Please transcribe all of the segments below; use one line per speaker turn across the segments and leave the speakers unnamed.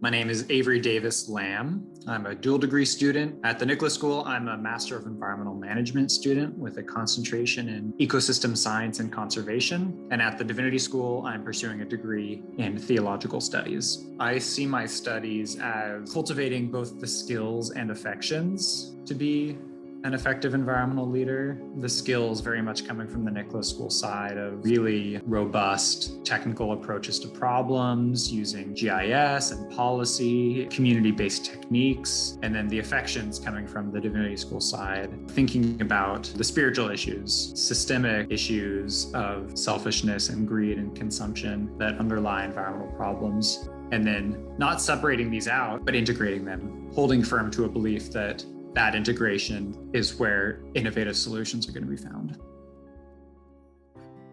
My name is Avery Davis Lamb. I'm a dual degree student. At the Nicholas School, I'm a Master of Environmental Management student with a concentration in ecosystem science and conservation. And at the Divinity School, I'm pursuing a degree in theological studies. I see my studies as cultivating both the skills and affections to be an effective environmental leader. The skills very much coming from the Nicholas School side of really robust technical approaches to problems using GIS and policy, community-based techniques, and then the affections coming from the Divinity School side, thinking about the spiritual issues, systemic issues of selfishness and greed and consumption that underlie environmental problems, and then not separating these out, but integrating them, holding firm to a belief that that integration is where innovative solutions are going to be found.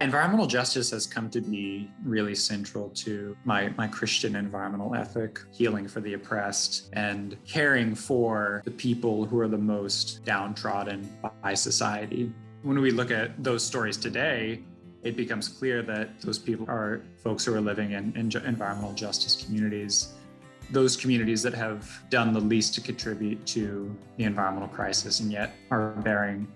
Environmental justice has come to be really central to my Christian environmental ethic, healing for the oppressed and caring for the people who are the most downtrodden by society. When we look at those stories today, it becomes clear that those people are folks who are living in environmental justice communities, those communities that have done the least to contribute to the environmental crisis and yet are bearing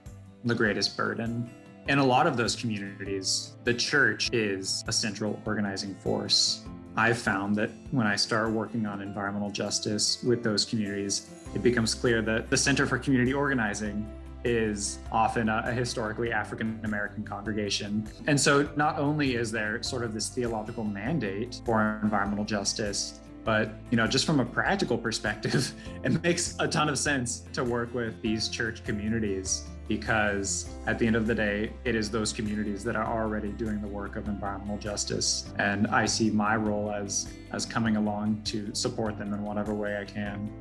the greatest burden. In a lot of those communities, the church is a central organizing force. I've found that when I start working on environmental justice with those communities, it becomes clear that the Center for Community Organizing is often a historically African-American congregation. And so not only is there sort of this theological mandate for environmental justice, but, just from a practical perspective, it makes a ton of sense to work with these church communities because at the end of the day, it is those communities that are already doing the work of environmental justice. And I see my role as coming along to support them in whatever way I can.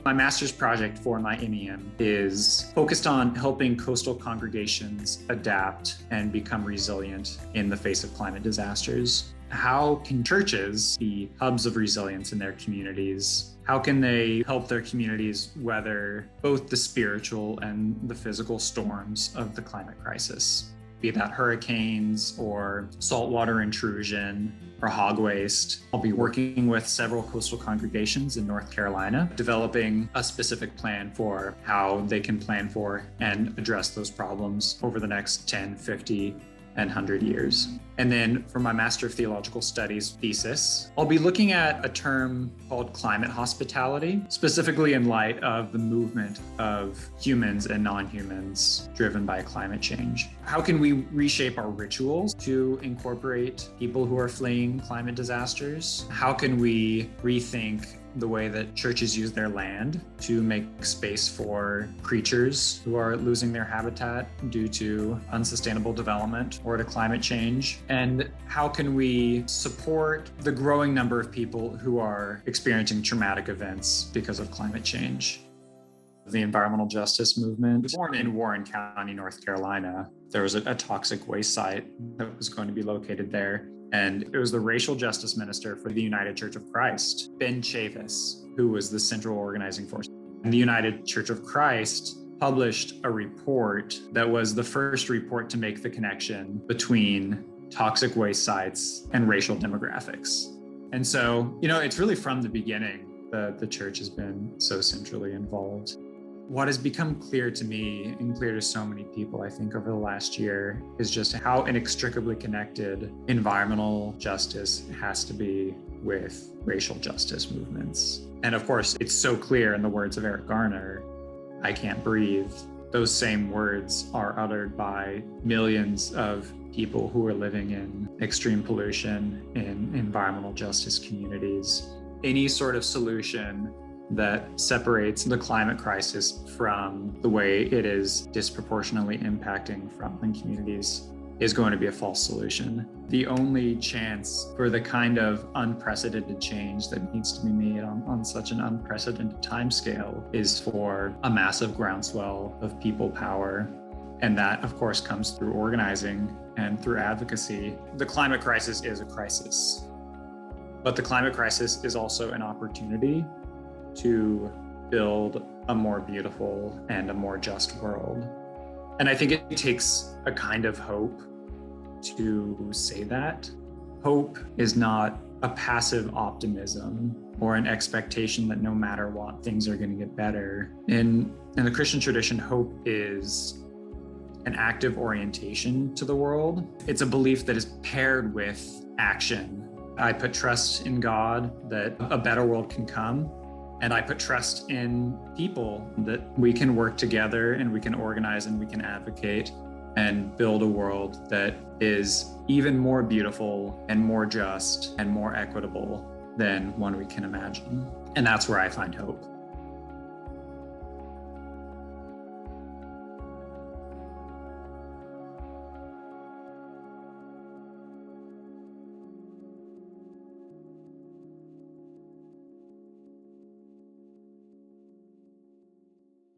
My master's project for my MEM is focused on helping coastal congregations adapt and become resilient in the face of climate disasters. How can churches be hubs of resilience in their communities? How can they help their communities weather both the spiritual and the physical storms of the climate crisis? Be that hurricanes or saltwater intrusion or hog waste. I'll be working with several coastal congregations in North Carolina, developing a specific plan for how they can plan for and address those problems over the next 10, 50, and 100 years. And then for my Master of Theological Studies thesis, I'll be looking at a term called climate hospitality, specifically in light of the movement of humans and non-humans driven by climate change. How can we reshape our rituals to incorporate people who are fleeing climate disasters? How can we rethink the way that churches use their land to make space for creatures who are losing their habitat due to unsustainable development or to climate change? And how can we support the growing number of people who are experiencing traumatic events because of climate change? The environmental justice movement. Born in Warren County, North Carolina, there was a toxic waste site that was going to be located there. And it was the racial justice minister for the United Church of Christ, Ben Chavis, who was the central organizing force. And the United Church of Christ published a report that was the first report to make the connection between toxic waste sites and racial demographics. And so, it's really from the beginning that the church has been so centrally involved. What has become clear to me and clear to so many people, I think, over the last year is just how inextricably connected environmental justice has to be with racial justice movements. And of course, it's so clear in the words of Eric Garner, I can't breathe. Those same words are uttered by millions of people who are living in extreme pollution in environmental justice communities. Any sort of solution that separates the climate crisis from the way it is disproportionately impacting frontline communities is going to be a false solution. The only chance for the kind of unprecedented change that needs to be made on such an unprecedented timescale is for a massive groundswell of people power. And that, of course, comes through organizing and through advocacy. The climate crisis is a crisis, but the climate crisis is also an opportunity to build a more beautiful and a more just world. And I think it takes a kind of hope to say that. Hope is not a passive optimism or an expectation that no matter what, things are going to get better. In the Christian tradition, hope is an active orientation to the world. It's a belief that is paired with action. I put trust in God that a better world can come. And I put trust in people that we can work together and we can organize and we can advocate and build a world that is even more beautiful and more just and more equitable than one we can imagine. And that's where I find hope.